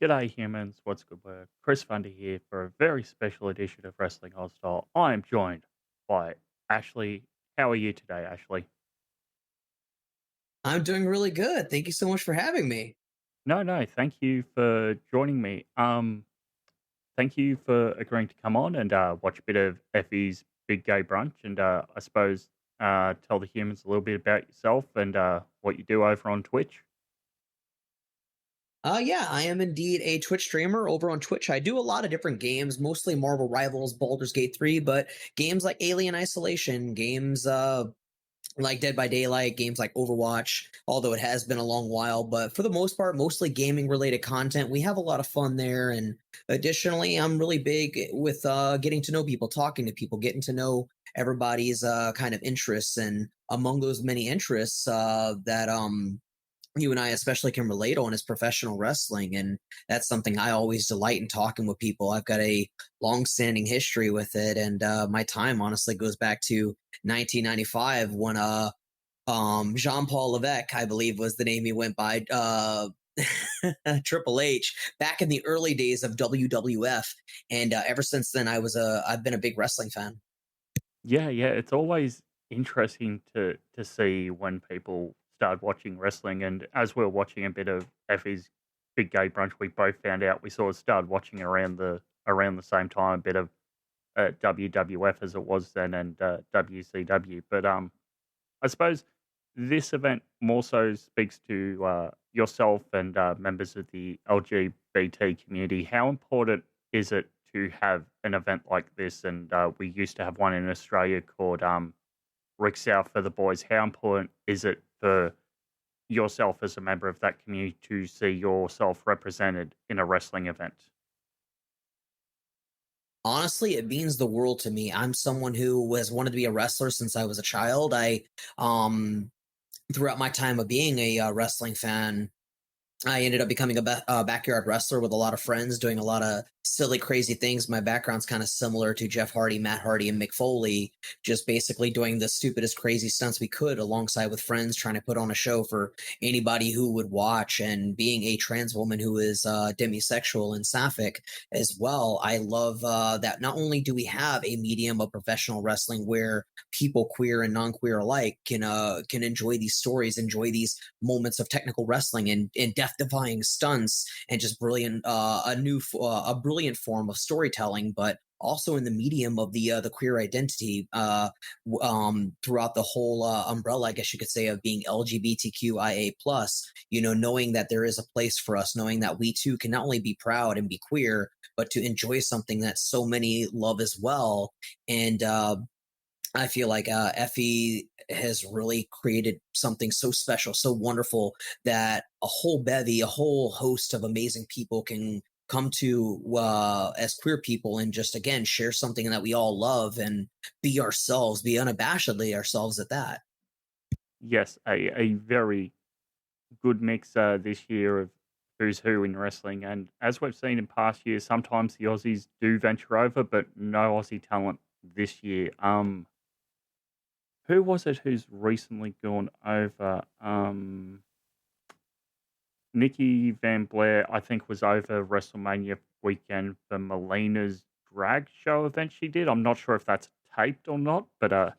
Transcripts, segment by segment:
G'day humans, what's good work? Chris Funder here for a very special edition of Wrestling Hostile. I am joined by Ashley. How are you today, Ashley? I'm doing really good. Thank you so much for having me. No, thank you for joining me. Thank you for agreeing to come on and watch a bit of Effie's Big Gay Brunch and I suppose tell the humans a little bit about yourself and what you do over on Twitch. Yeah, I am indeed a Twitch streamer over on Twitch. I do a lot of different games, mostly Marvel Rivals, Baldur's Gate 3, but games like Alien Isolation, games like Dead by Daylight, games like Overwatch, although it has been a long while, but for the most part, mostly gaming related content. We have a lot of fun there. And additionally, I'm really big with getting to know people, talking to people, getting to know everybody's kind of interests. And among those many interests that you and I especially can relate on is professional wrestling. And that's something I always delight in talking with people. I've got a long-standing history with it. And my time honestly goes back to 1995 when Jean-Paul Levesque, I believe was the name he went by, Triple H, back in the early days of WWF. And ever since then, I've been a big wrestling fan. Yeah, it's always interesting to see when people start watching wrestling, and as we are watching a bit of Effie's Big Gay Brunch, we both found out we sort of started watching around the same time, a bit of WWF as it was then, and WCW. But I suppose this event more so speaks to yourself and members of the LGBT community. How important is it to have an event like this? And we used to have one in Australia called Rick South for the Boys. How important is it for yourself as a member of that community to see yourself represented in a wrestling event? Honestly, it means the world to me. I'm someone who has wanted to be a wrestler since I was a child. Um, Throughout my time of being a wrestling fan, I ended up becoming a backyard wrestler with a lot of friends, doing a lot of silly, crazy things. My background's kind of similar to Jeff Hardy, Matt Hardy, and Mick Foley, just basically doing the stupidest, crazy stunts we could alongside with friends, trying to put on a show for anybody who would watch. And being a trans woman who is demisexual and sapphic as well, I love that not only do we have a medium of professional wrestling where people queer and non-queer alike can enjoy these stories, enjoy these moments of technical wrestling and death-defying stunts and just a brilliant form of storytelling, but also in the medium of the queer identity throughout the whole umbrella, I guess you could say, of being LGBTQIA plus. Knowing that there is a place for us, knowing that we too can not only be proud and be queer, but to enjoy something that so many love as well. And I feel like Effie has really created something so special, so wonderful that a whole bevy, a whole host of amazing people can come to as queer people and just again share something that we all love and be ourselves, be unabashedly ourselves at that. Yes, a very good mix this year of who's who in wrestling. And as we've seen in past years, sometimes the Aussies do venture over, but no Aussie talent this year. Who was it who's recently gone over? Nikki Van Blair, I think, was over WrestleMania weekend for Melina's drag show event she did. I'm not sure if that's taped or not, but I'll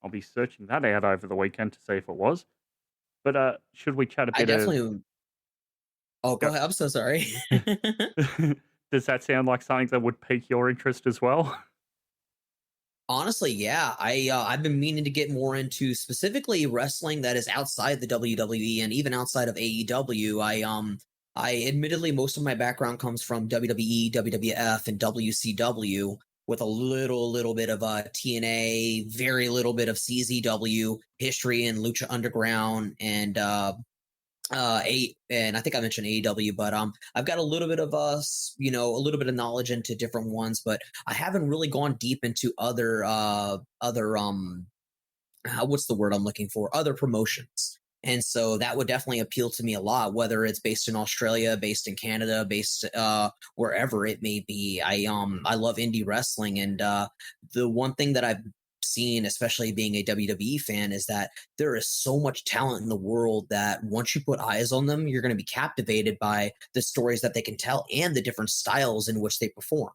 be searching that out over the weekend to see if it was. But should we chat a I bit of? definitely. Oh, go ahead. I'm so sorry. Does that sound like something that would pique your interest as well? Honestly, yeah. I've been meaning to get more into specifically wrestling that is outside the WWE and even outside of AEW. I admittedly most of my background comes from WWE, WWF, and WCW with a little bit of TNA, very little bit of CZW history and Lucha Underground and and I think I mentioned AEW, but I've got a little bit of a little bit of knowledge into different ones, but I haven't really gone deep into other what's the word I'm looking for, other promotions. And so that would definitely appeal to me a lot, whether it's based in Australia, based in Canada, based wherever it may be. I love indie wrestling, and the one thing that I've seen, especially being a WWE fan, is that there is so much talent in the world that once you put eyes on them, you're going to be captivated by the stories that they can tell and the different styles in which they perform.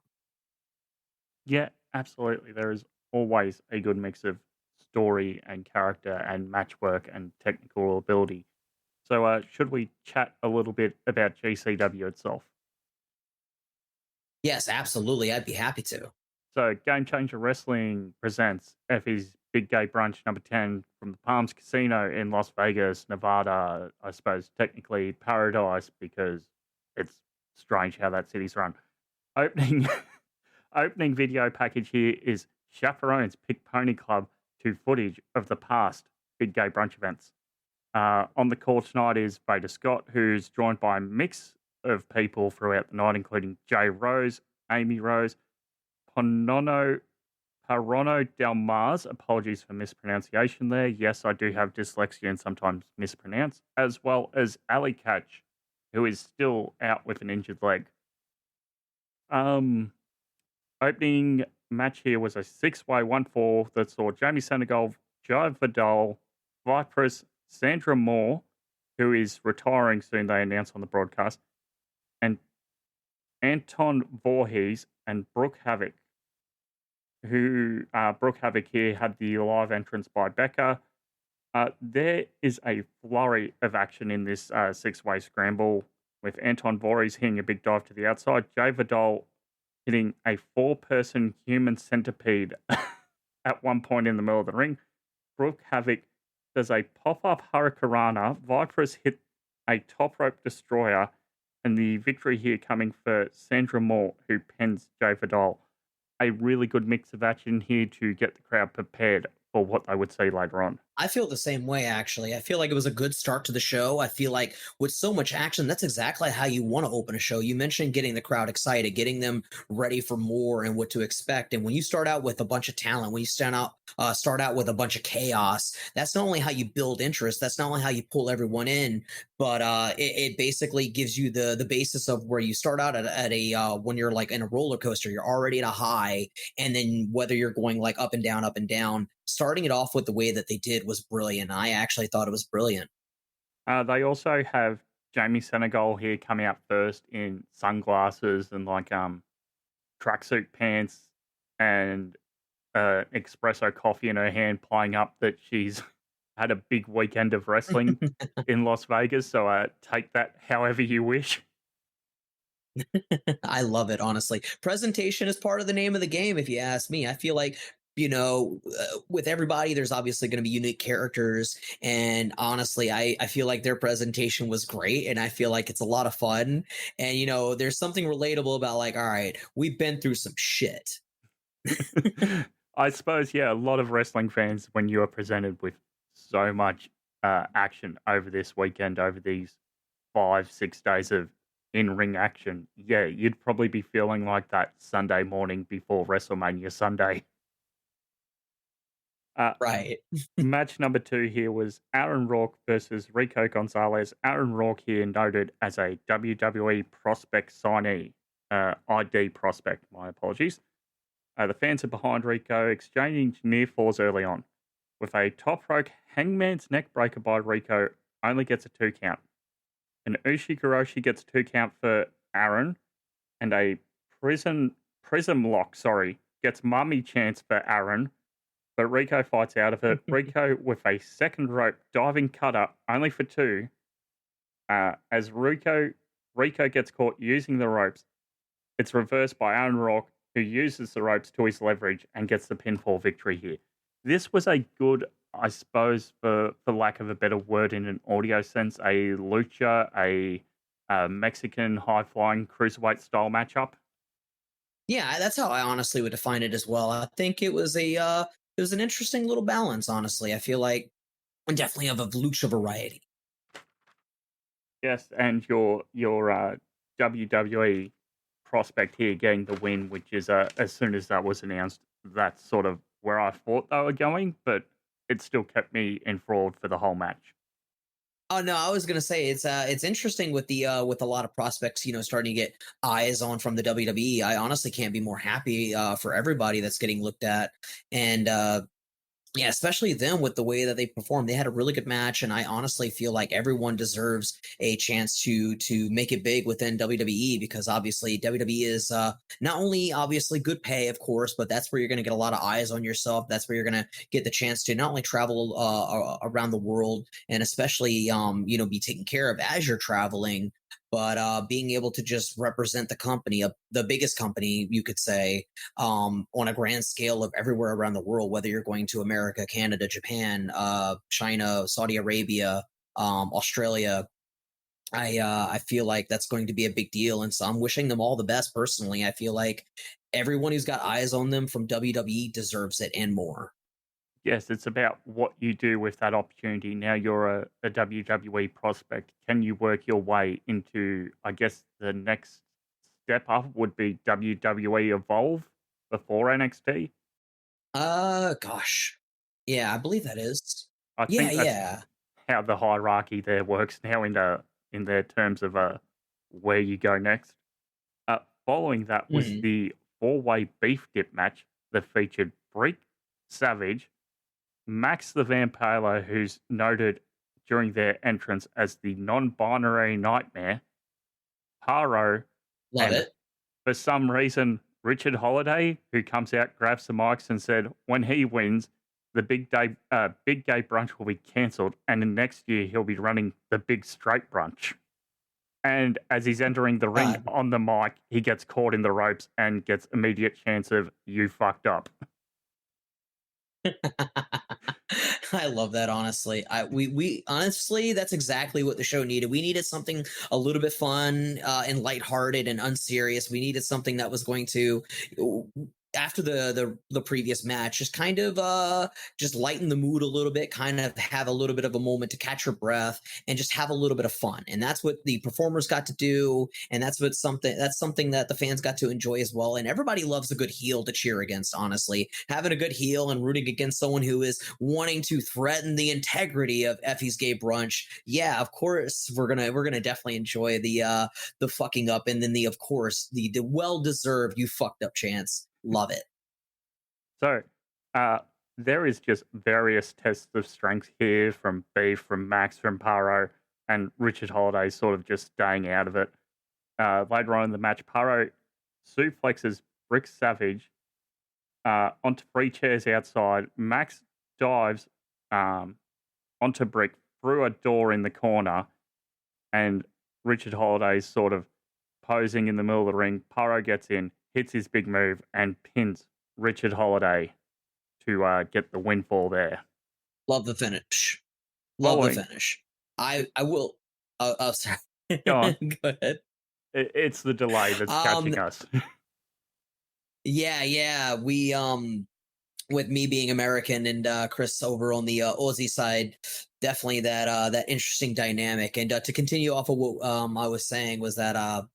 Yeah, absolutely. There is always a good mix of story and character and match work and technical ability. So, should we chat a little bit about GCW itself? Yes, absolutely. I'd be happy to. So, Game Changer Wrestling presents Effie's Big Gay Brunch number 10 from the Palms Casino in Las Vegas, Nevada. I suppose technically paradise because it's strange how that city's run. Opening opening video package here is Chaperones Pick Pony Club to footage of the past Big Gay Brunch events. On the call tonight is Veda Scott, who's joined by a mix of people throughout the night, including Jay Rose, Amy Rose, Ponono Parono Del Mars. Apologies for mispronunciation there. Yes, I do have dyslexia and sometimes mispronounce, as well as Ali Catch, who is still out with an injured leg. Opening match here was a 6-way 1-4 that saw Jamie Senegal, Jai Vidal, Vipress, Sandra Moore, who is retiring soon, they announced on the broadcast, and Anton Voorhees and Brooke Havoc, who Brooke Havoc here had the live entrance by Becca. There is a flurry of action in this 6-way scramble, with Anton Voorhees hitting a big dive to the outside, Jay Vidal hitting a 4-person human centipede at one point in the middle of the ring. Brooke Havoc does a pop-up Hurricanrana. Viper's hit a top rope destroyer, and the victory here coming for Sandra Moore, who pins Jay Vidal. A really good mix of action here to get the crowd prepared for what they would see later on. I feel the same way, actually. I feel like it was a good start to the show. I feel like with so much action, that's exactly how you want to open a show. You mentioned getting the crowd excited, getting them ready for more and what to expect. And when you start out with a bunch of talent, when you start out with a bunch of chaos, that's not only how you build interest, that's not only how you pull everyone in, but it basically gives you the basis of where you start out at a when you're like in a roller coaster, you're already at a high, and then whether you're going like up and down, starting it off with the way that they did was brilliant. I actually thought it was brilliant. They also have Jamie Senegal here coming out first in sunglasses and like tracksuit pants and espresso coffee in her hand, playing up that she's had a big weekend of wrestling in Las Vegas. So take that however you wish. I love it, honestly. Presentation is part of the name of the game, if you ask me. I feel like with everybody, there's obviously going to be unique characters. And honestly, I feel like their presentation was great. And I feel like it's a lot of fun. And, there's something relatable about like, all right, we've been through some shit. I suppose, yeah, a lot of wrestling fans, when you are presented with so much action over this weekend, over these 5-6 days of in-ring action, yeah, you'd probably be feeling like that Sunday morning before WrestleMania Sunday. Right. Match number 2 here was Aaron Rourke versus Rico Gonzalez. Aaron Rourke here noted as a WWE prospect signee, ID prospect, my apologies. The fans are behind Rico, exchanging near falls early on. With a top rope hangman's neck breaker by Rico, only gets a 2 count. An Ushigoroshi gets a 2 count for Aaron, and a prism lock, gets mummy chance for Aaron, but Rico fights out of it. Rico with a second rope diving cutter, only for 2. As Rico gets caught using the ropes, it's reversed by Aaron Rourke, who uses the ropes to his leverage and gets the pinfall victory here. This was a good, I suppose, for lack of a better word in an audio sense, a lucha, a Mexican high-flying cruiserweight style matchup. Yeah, that's how I honestly would define it as well. I think it was an interesting little balance, honestly. I feel like definitely of a lucha variety. Yes, and your WWE prospect here getting the win, which is as soon as that was announced, that's sort of where I thought they were going, but it still kept me enthralled for the whole match. Oh no, I was gonna say it's interesting with with a lot of prospects, starting to get eyes on from the WWE. I honestly can't be more happy for everybody that's getting looked at, and Yeah, especially them with the way that they performed. They had a really good match, and I honestly feel like everyone deserves a chance to make it big within WWE because obviously WWE is not only obviously good pay, of course, but that's where you're going to get a lot of eyes on yourself. That's where you're going to get the chance to not only travel around the world and especially be taken care of as you're traveling, but being able to just represent the company, the biggest company you could say, on a grand scale of everywhere around the world, whether you're going to America, Canada, Japan, China, Saudi Arabia, Australia. I feel like that's going to be a big deal, and so I'm wishing them all the best. Personally, I feel like everyone who's got eyes on them from WWE deserves it and more. Yes, it's about what you do with that opportunity. Now you're a WWE prospect. Can you work your way into, I guess, the next step up would be WWE Evolve before NXT? Gosh, yeah, I believe that is. I Yeah, think that's yeah. how the hierarchy there works now in their terms of where you go next. Following that was Mhm. the four-way beef dip match that featured Brick, Savage, Max the Vampiro, who's noted during their entrance as the non-binary nightmare, Paro, Love and it. for some reason, Richard Holiday, who comes out, grabs the mics, and said, when he wins, the big gay brunch will be cancelled, and then next year he'll be running the big straight brunch. And as he's entering the ring God. on the mic, he gets caught in the ropes and gets immediate chance of "you fucked up." I love that honestly. We honestly that's exactly what the show needed. We needed something a little bit fun and lighthearted and unserious. We needed something that was going to after the previous match just lighten the mood a little bit, kind of have a little bit of a moment to catch your breath and just have a little bit of fun. And that's what the performers got to do, and that's something that the fans got to enjoy as well. And everybody loves a good heel to cheer against, honestly. Having a good heel and rooting against someone who is wanting to threaten the integrity of Effie's Gay Brunch. Yeah, of course we're gonna definitely enjoy the fucking up, and then the of course the well deserved you fucked up chance. Love it. So, uh, there is just various tests of strength here from Beef, from Max, from Paro, and Richard Holiday sort of just staying out of it. Later on in the match, Paro suplexes Brick Savage onto three chairs outside. Max dives onto Brick through a door in the corner, and Richard Holiday's sort of posing in the middle of the ring. Paro gets in, hits his big move, and pins Richard Holiday to get the windfall there. Love the finish. Love the Following, finish. I will. Oh, sorry. go on. Go ahead. It's the delay that's Um, catching us. yeah, yeah. We with me being American and Chris over on the Aussie side, definitely that interesting dynamic. And to continue off of what I was saying was that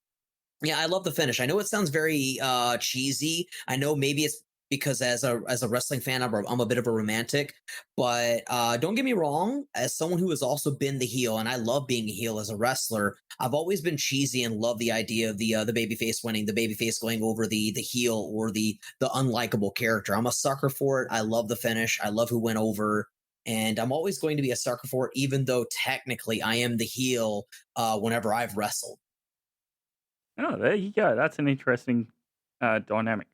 yeah, I love the finish. I know it sounds very cheesy. I know maybe it's because as a wrestling fan, I'm a bit of a romantic, but don't get me wrong. As someone who has also been the heel, and I love being a heel as a wrestler, I've always been cheesy and love the idea of the babyface winning, the babyface going over the heel or the unlikable character. I'm a sucker for it. I love the finish. I love who went over. And I'm always going to be a sucker for it, even though technically I am the heel whenever I've wrestled. Oh, there you go. That's an interesting dynamic.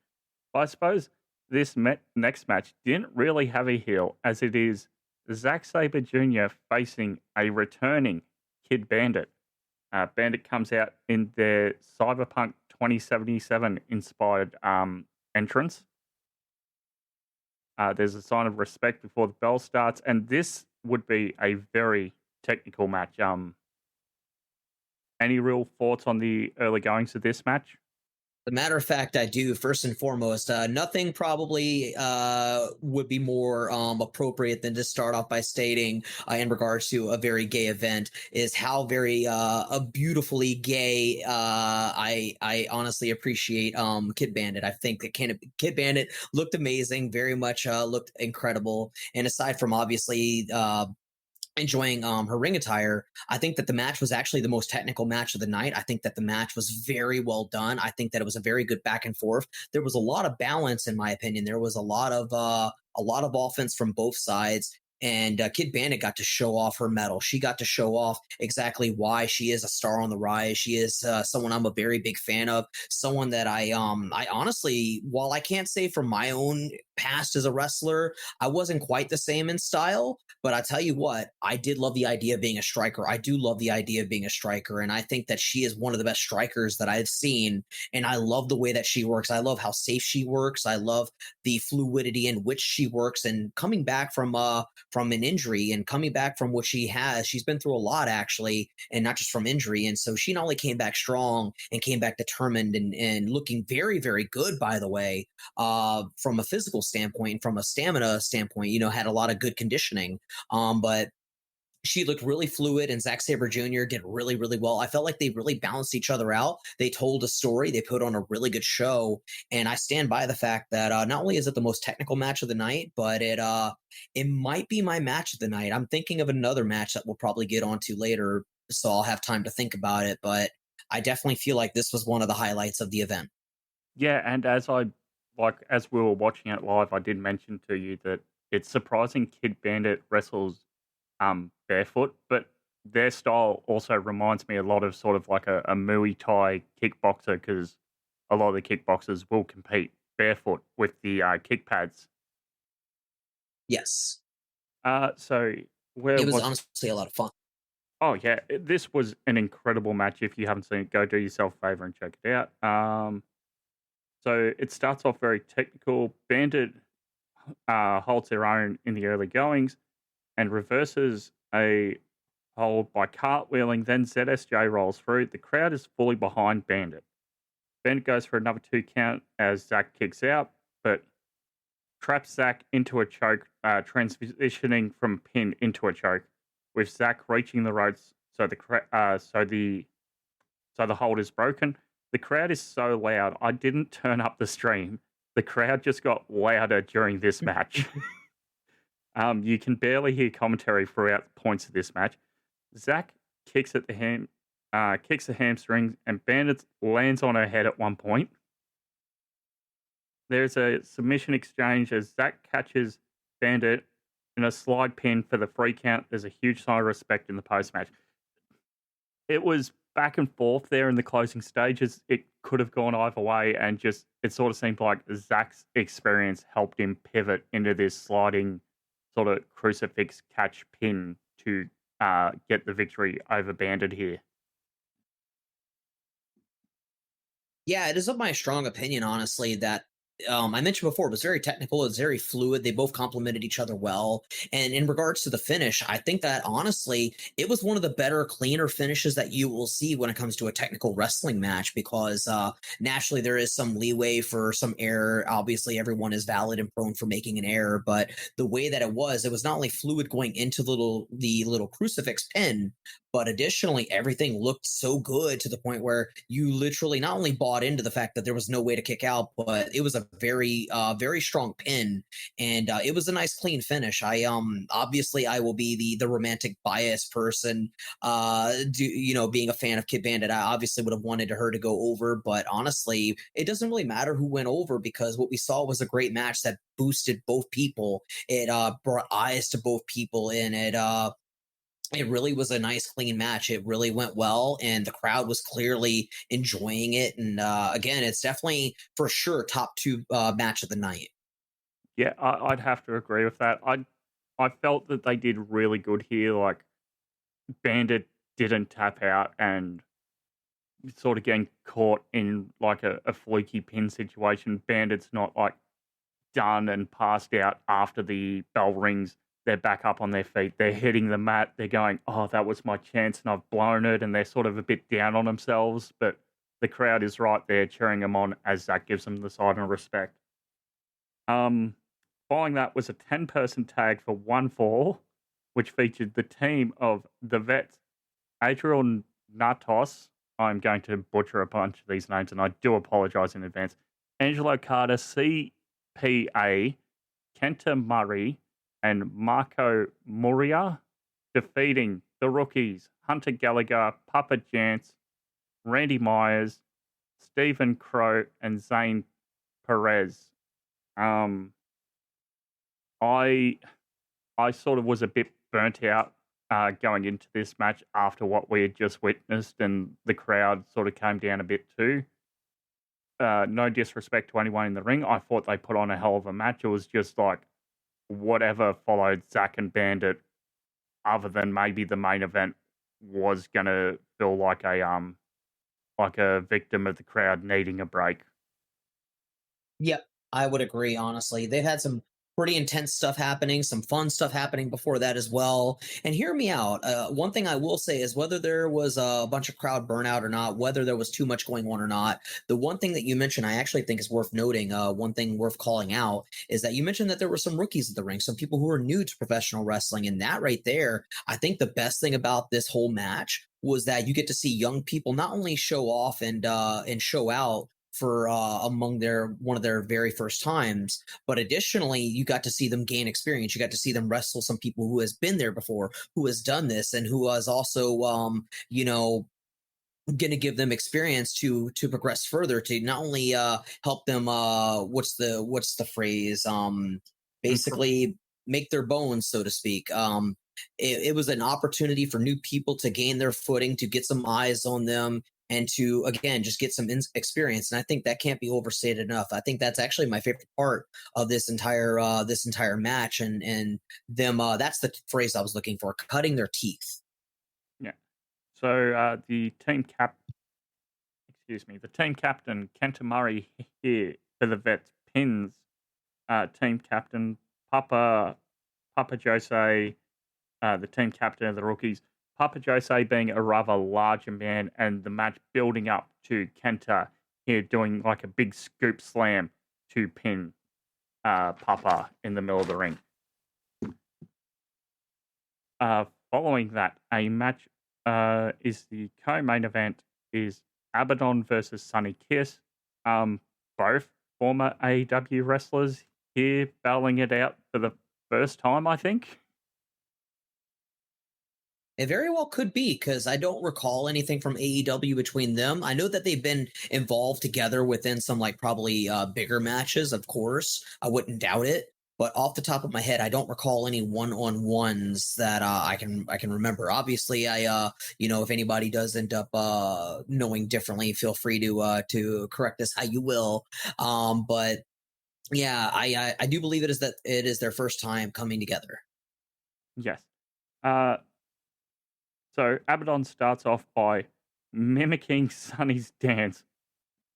I suppose this next match didn't really have a heel, as it is Zack Sabre Jr. facing a returning Kid Bandit. Bandit comes out in their Cyberpunk 2077 inspired entrance. There's a sign of respect before the bell starts, and this would be a very technical match. Any real thoughts on the early goings of this match? As a matter of fact, I do. First and foremost, nothing probably would be more appropriate than to start off by stating, in regards to a very gay event, is how very a beautifully gay. I honestly appreciate Kid Bandit. I think that Kid Bandit looked amazing, very much looked incredible. And aside from obviously enjoying her ring attire, I think that the match was actually the most technical match of the night. I think that the match was very well done. I think that it was a very good back and forth. There was a lot of balance, in my opinion. There was a lot of a lot of offense from both sides. And Kid Bandit got to show off her medal. She got to show off exactly why she is a star on the rise. She is someone I'm a very big fan of. Someone that I honestly, while I can't say from my own past as a wrestler, I wasn't quite the same in style. But I tell you what, I did love the idea of being a striker. I do love the idea of being a striker, and I think that she is one of the best strikers that I've seen. And I love the way that she works. I love how safe she works. I love the fluidity in which she works. And coming back from an injury and coming back from what she's been through a lot actually, and not just from injury. And so she not only came back strong and came back determined and looking very, very good, by the way, from a physical standpoint, from a stamina standpoint, had a lot of good conditioning. But she looked really fluid, and Zack Sabre Jr. did really, really well. I felt like they really balanced each other out. They told a story. They put on a really good show, and I stand by the fact that not only is it the most technical match of the night, but it might be my match of the night. I'm thinking of another match that we'll probably get onto later, so I'll have time to think about it. But I definitely feel like this was one of the highlights of the event. Yeah, and as we were watching it live, I did mention to you that it's surprising Kid Bandit wrestles barefoot, but their style also reminds me a lot of sort of like a Muay Thai kickboxer, because a lot of the kickboxers will compete barefoot with the kick pads. Yes. So it was honestly a lot of fun. Oh yeah, this was an incredible match. If you haven't seen it, go do yourself a favor and check it out. So it starts off very technical. Bandit holds their own in the early goings and reverses a hold by cartwheeling. Then ZSJ rolls through. The crowd is fully behind Bandit. Bandit goes for another 2 count as Zack kicks out, but traps Zack into a choke, transitioning from pin into a choke, with Zack reaching the ropes. So the hold is broken. The crowd is so loud. I didn't turn up the stream. The crowd just got louder during this match. You can barely hear commentary throughout points of this match. Zack kicks the hamstring, and Bandit lands on her head at one point. There's a submission exchange as Zack catches Bandit in a slide pin for the 3 count. There's a huge sign of respect in the post-match. It was back and forth there in the closing stages. It could have gone either way, and it sort of seemed like Zack's experience helped him pivot into this sliding sort of crucifix catch pin to get the victory over Bandit here. Yeah, it is of my strong opinion, honestly, that I mentioned before, it was very technical. It was very fluid. They both complemented each other well. And in regards to the finish, I think that honestly, it was one of the better, cleaner finishes that you will see when it comes to a technical wrestling match, because naturally there is some leeway for some error. Obviously, everyone is valid and prone for making an error, but the way that it was not only fluid going into the little crucifix pin, but additionally, everything looked so good to the point where you literally not only bought into the fact that there was no way to kick out, but it was a very, very strong pin, and it was a nice, clean finish. Obviously I will be the romantic bias person, being a fan of Kid Bandit. I obviously would have wanted her to go over, but honestly, it doesn't really matter who went over, because what we saw was a great match that boosted both people. It brought eyes to both people, and it really was a nice, clean match. It really went well, and the crowd was clearly enjoying it. And again, it's definitely, for sure, top 2 match of the night. Yeah, I'd have to agree with that. I felt that they did really good here. Like, Bandit didn't tap out and sort of getting caught in like a fluky pin situation. Bandit's not like done and passed out after the bell rings. They're back up on their feet. They're hitting the mat. They're going, oh, that was my chance and I've blown it. And they're sort of a bit down on themselves. But the crowd is right there cheering them on as Zack gives them the sign of respect. Following that was a 10-person tag for 1 fall, which featured the team of the vets, Adriel Natos. I'm going to butcher a bunch of these names, and I do apologize in advance. Angelo Carter, CPA, Kenta Murray, and Marco Muria, defeating the rookies Hunter Gallagher, Papa Jance, Randy Myers, Stephen Crow, and Zane Perez. I sort of was a bit burnt out going into this match after what we had just witnessed, and the crowd sort of came down a bit too. No disrespect to anyone in the ring. I thought they put on a hell of a match. It was just like whatever followed Zack and Bandit, other than maybe the main event, was gonna feel like a victim of the crowd needing a break. Yep, I would agree, honestly. They've had some pretty intense stuff happening, some fun stuff happening before that as well. And hear me out. One thing I will say is whether there was a bunch of crowd burnout or not, whether there was too much going on or not, the one thing that you mentioned I actually think is worth noting, one thing worth calling out, is that you mentioned that there were some rookies at the ring, some people who are new to professional wrestling. And that right there, I think the best thing about this whole match was that you get to see young people not only show off and show out for among their one of their very first times, but additionally you got to see them gain experience. You got to see them wrestle some people who has been there before, who has done this, and who was also you know, going to give them experience to progress further, to not only help them what's the phrase, basically make their bones, so to speak. It was an opportunity for new people to gain their footing, to get some eyes on them, and to again just get some experience. And I think that can't be overstated enough. I think that's actually my favorite part of this entire match, and them that's the phrase I was looking for, cutting their teeth. Yeah. So the team captain Kenta Murray here for the vets pins team captain Papa Jose, the team captain of the rookies. Papa Jose being a rather larger man, and the match building up to Kenta here doing like a big scoop slam to pin Papa in the middle of the ring. Following that, a match is the co-main event is Abadon versus Sonny Kiss. Both former AEW wrestlers here battling it out for the first time, I think. It very well could be, because I don't recall anything from AEW between them. I know that they've been involved together within some like probably bigger matches, of course. I wouldn't doubt it. But off the top of my head, I don't recall any one-on-ones that I can remember. Obviously, if anybody does end up knowing differently, feel free to correct us how you will. But yeah, I do believe it is their first time coming together. Yes. So Abadon starts off by mimicking Sonny's dance,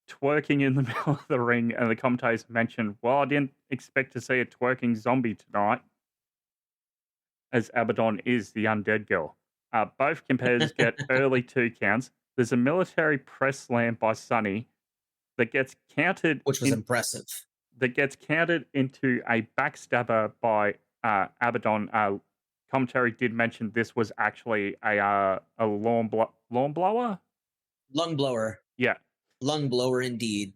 twerking in the middle of the ring, and the commentators mentioned, well, I didn't expect to see a twerking zombie tonight, as Abadon is the undead girl. Both competitors get early 2 counts. There's a military press slam by Sonny that gets counted... Which was impressive. That gets counted into a backstabber by Abadon. Commentary did mention this was actually a lawn blower? Lung blower. Yeah. Lung blower indeed.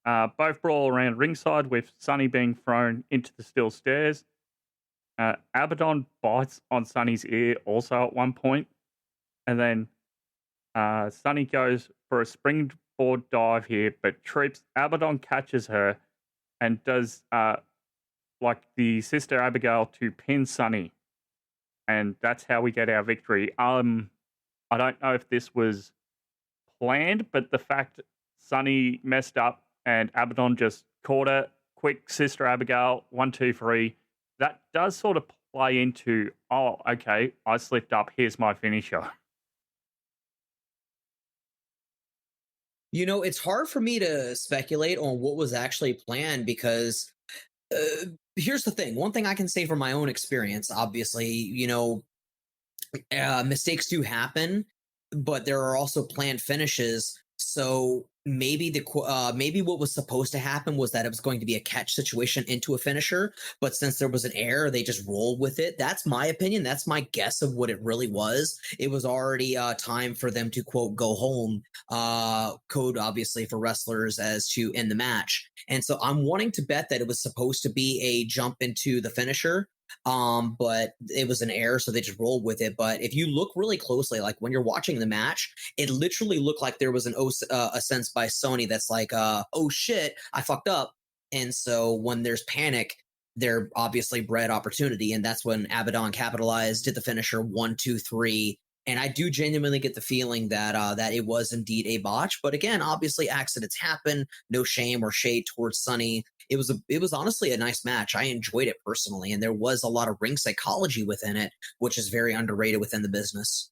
Both brawl around ringside, with Sonny being thrown into the steel stairs. Abadon bites on Sonny's ear also at one point. And then Sonny goes for a springboard dive here, but trips. Abadon catches her and does like the Sister Abigail to pin Sonny. And that's how we get our victory. I don't know if this was planned, but the fact Sonny messed up and Abadon just caught her, quick Sister Abigail, 1, 2, 3, that does sort of play into, oh, okay, I slipped up, here's my finisher. You know, it's hard for me to speculate on what was actually planned, because here's the thing. One thing I can say from my own experience, obviously, mistakes do happen, but there are also planned finishes. So maybe maybe what was supposed to happen was that it was going to be a catch situation into a finisher, but since there was an error, they just rolled with it. That's my opinion. That's my guess of what it really was. It was already time for them to, quote, go home, code obviously for wrestlers, as to end the match. And so I'm wanting to bet that it was supposed to be a jump into the finisher, but it was an error, so they just rolled with it. But if you look really closely, like when you're watching the match, it literally looked like there was a sense by Sony that's like, oh shit, I fucked up. And so when there's panic, their obviously bred opportunity, and that's when Abadon capitalized, did the finisher 1, 2, 3. And I do genuinely get the feeling that that it was indeed a botch. But again, obviously accidents happen. No shame or shade towards Sonny. It was honestly a nice match. I enjoyed it personally, and there was a lot of ring psychology within it, which is very underrated within the business.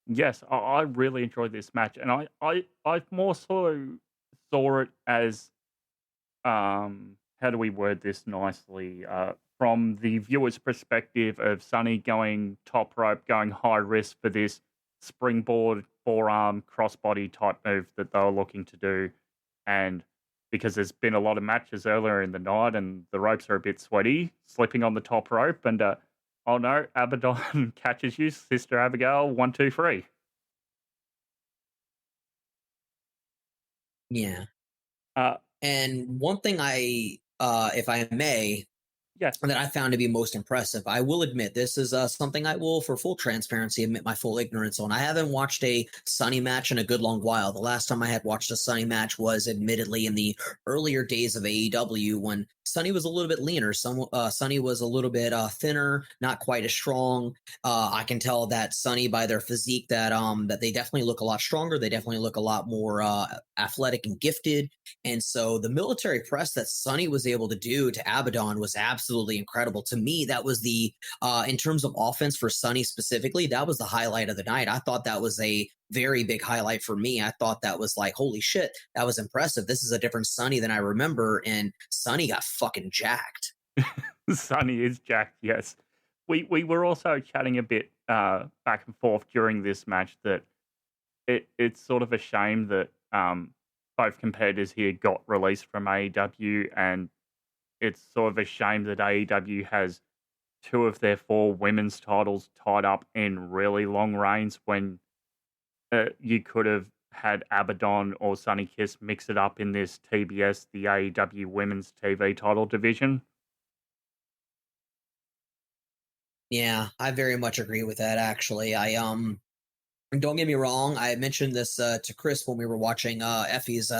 Yes, I really enjoyed this match, and I more so saw it as how do we word this nicely? From the viewer's perspective of Sonny going top rope, going high risk for this springboard forearm crossbody type move that they were looking to do, and because there's been a lot of matches earlier in the night and the ropes are a bit sweaty, slipping on the top rope, and oh no, Abadon catches you, Sister Abigail, 1, 2, 3. Yeah. Uh, And one thing if I may, yes, that I found to be most impressive. I will admit this is something I will, for full transparency, admit my full ignorance on. I haven't watched a Sonny match in a good long while. The last time I had watched a Sonny match was admittedly in the earlier days of AEW when Sonny was a little bit leaner. Sonny was a little bit thinner, not quite as strong. I can tell that Sonny, by their physique, that they definitely look a lot stronger. They definitely look a lot more athletic and gifted. And so the military press that Sonny was able to do to Abadon was absolutely incredible. To me, that was in terms of offense for Sonny specifically, that was the highlight of the night. I thought that was a very big highlight for me. I thought that was like, holy shit, that was impressive. This is a different Sonny than I remember. And Sonny got fucking jacked. Sonny is jacked, yes. We were also chatting a bit back and forth during this match that it's sort of a shame that both competitors here got released from AEW, and it's sort of a shame that AEW has 2 of their 4 women's titles tied up in really long reigns when you could have had Abadon or Sonny Kiss mix it up in this TBS, the AEW Women's TV title division. Yeah, I very much agree with that, actually. Don't get me wrong, I mentioned this to Chris when we were watching Effie's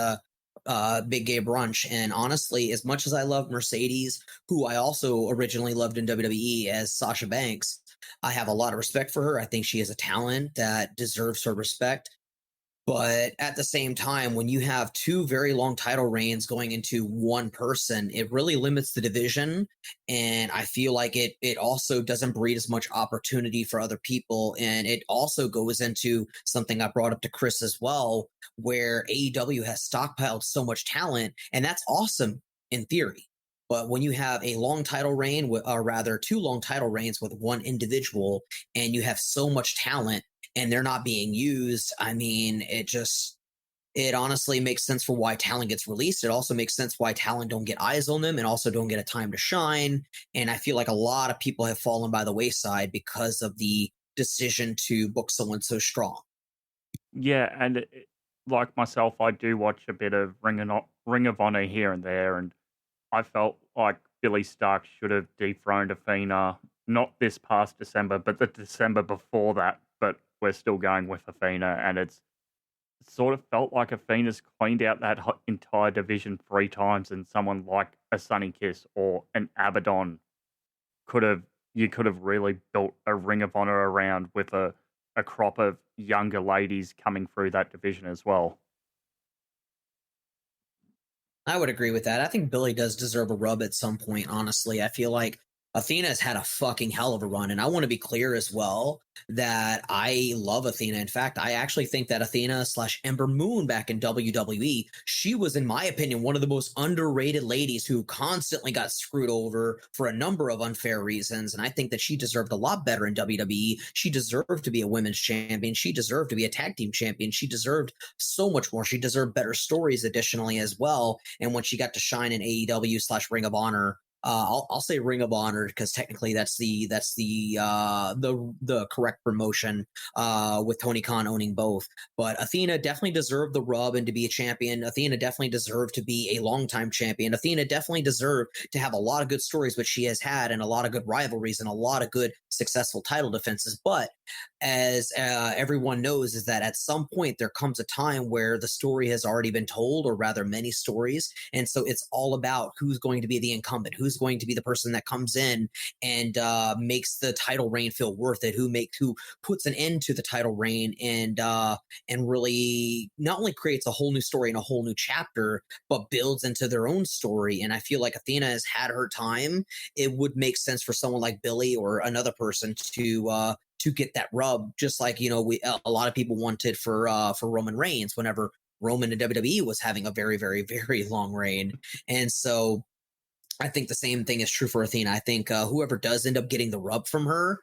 Big Gay Brunch, and honestly, as much as I love Mercedes, who I also originally loved in WWE as Sasha Banks, I have a lot of respect for her. I think she is a talent that deserves her respect. But at the same time, when you have 2 very long title reigns going into one person, it really limits the division. And I feel like it also doesn't breed as much opportunity for other people. And it also goes into something I brought up to Chris as well, where AEW has stockpiled so much talent, and that's awesome in theory. But when you have a long title reign, or rather 2 long title reigns with one individual, and you have so much talent, and they're not being used, I mean, it honestly makes sense for why talent gets released. It also makes sense why talent don't get eyes on them and also don't get a time to shine. And I feel like a lot of people have fallen by the wayside because of the decision to book someone so strong. Yeah, and like myself, I do watch a bit of Ring of Honor here and there, and I felt like Billy Stark should have dethroned Athena, not this past December, but the December before that. But we're still going with Athena, and it sort of felt like Athena's cleaned out that entire division 3 times, and someone like a Sonny Kiss or an Abadon could have really built a Ring of Honor around with a crop of younger ladies coming through that division as well. I would agree with that. I think Billy does deserve a rub at some point, honestly. I feel like Athena's had a fucking hell of a run, and I want to be clear as well that I love Athena. In fact, I actually think that Athena / Ember Moon back in WWE, she was, in my opinion, one of the most underrated ladies who constantly got screwed over for a number of unfair reasons, and I think that she deserved a lot better in WWE. She deserved to be a women's champion. She deserved to be a tag team champion. She deserved so much more. She deserved better stories additionally as well, and when she got to shine in AEW / Ring of Honor, I'll say Ring of Honor because technically that's the correct promotion with Tony Khan owning both. But Athena definitely deserved the rub and to be a champion. Athena definitely deserved to be a longtime champion. Athena definitely deserved to have a lot of good stories, which she has had, and a lot of good rivalries and a lot of good successful title defenses. But as everyone knows, is that at some point there comes a time where the story has already been told, or rather many stories, and so it's all about who's going to be the incumbent, who's going to be the person that comes in and makes the title reign feel worth it, who puts an end to the title reign, and really not only creates a whole new story and a whole new chapter, but builds into their own story. And I feel like Athena has had her time. It would make sense for someone like Billy or another person to get that rub, just like a lot of people wanted for Roman Reigns whenever Roman in WWE was having a very, very, very long reign. And so I think the same thing is true for Athena. I think whoever does end up getting the rub from her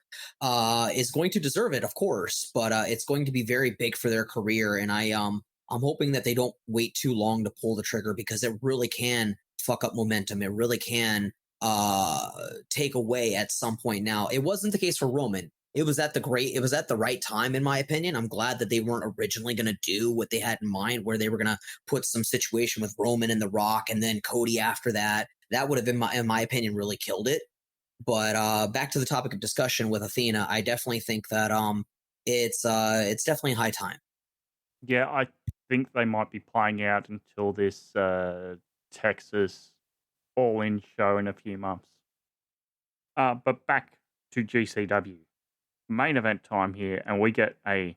is going to deserve it, of course, but it's going to be very big for their career. And I'm hoping that they don't wait too long to pull the trigger, because it really can fuck up momentum. It really can take away at some point. Now, it wasn't the case for Roman. It was at the right time, in my opinion. I'm glad that they weren't originally going to do what they had in mind, where they were going to put some situation with Roman and The Rock and then Cody after that. That would have been, in my opinion, really killed it. But back to the topic of discussion with Athena, I definitely think that it's definitely high time. Yeah, I think they might be playing out until this Texas All-In show in a few months. But back to GCW. Main event time here, and we get a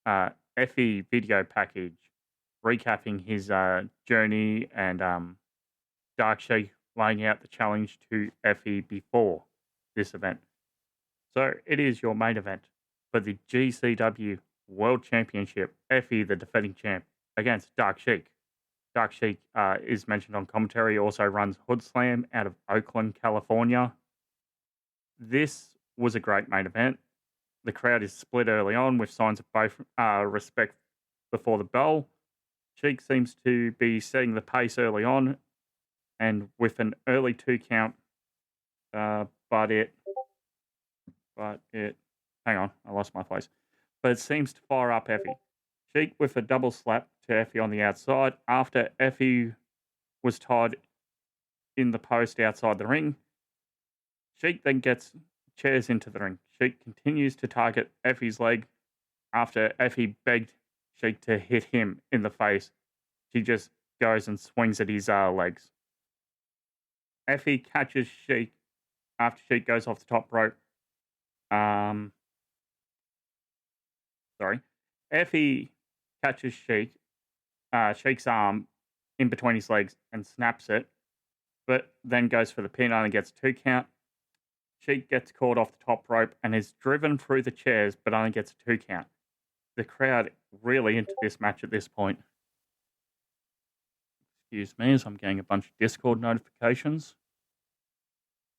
Effy video package recapping his journey, and Dark Sheik laying out the challenge to Effy before this event. So it is your main event for the GCW World Championship. Effy, the defending champ, against Dark Sheik. Dark Sheik is mentioned on commentary, also runs Hood Slam out of Oakland, California. This was a great main event. The crowd is split early on with signs of both respect before the bell. Sheik seems to be setting the pace early on, and with an early 2 count, but it, hang on, I lost my place. But it seems to fire up Effy. Sheik with a double slap to Effy on the outside after Effy was tied in the post outside the ring. Sheik then gets chairs into the ring. Sheik continues to target Effy's leg after Effy begged Sheik to hit him in the face. She just goes and swings at his legs. Effy catches Sheik after Sheik goes off the top rope. Effy catches Sheik's arm in between his legs and snaps it, but then goes for the pin and gets 2 count. Sheik gets caught off the top rope and is driven through the chairs, but only gets a 2 count. The crowd really into this match at this point. Excuse me, as I'm getting a bunch of Discord notifications.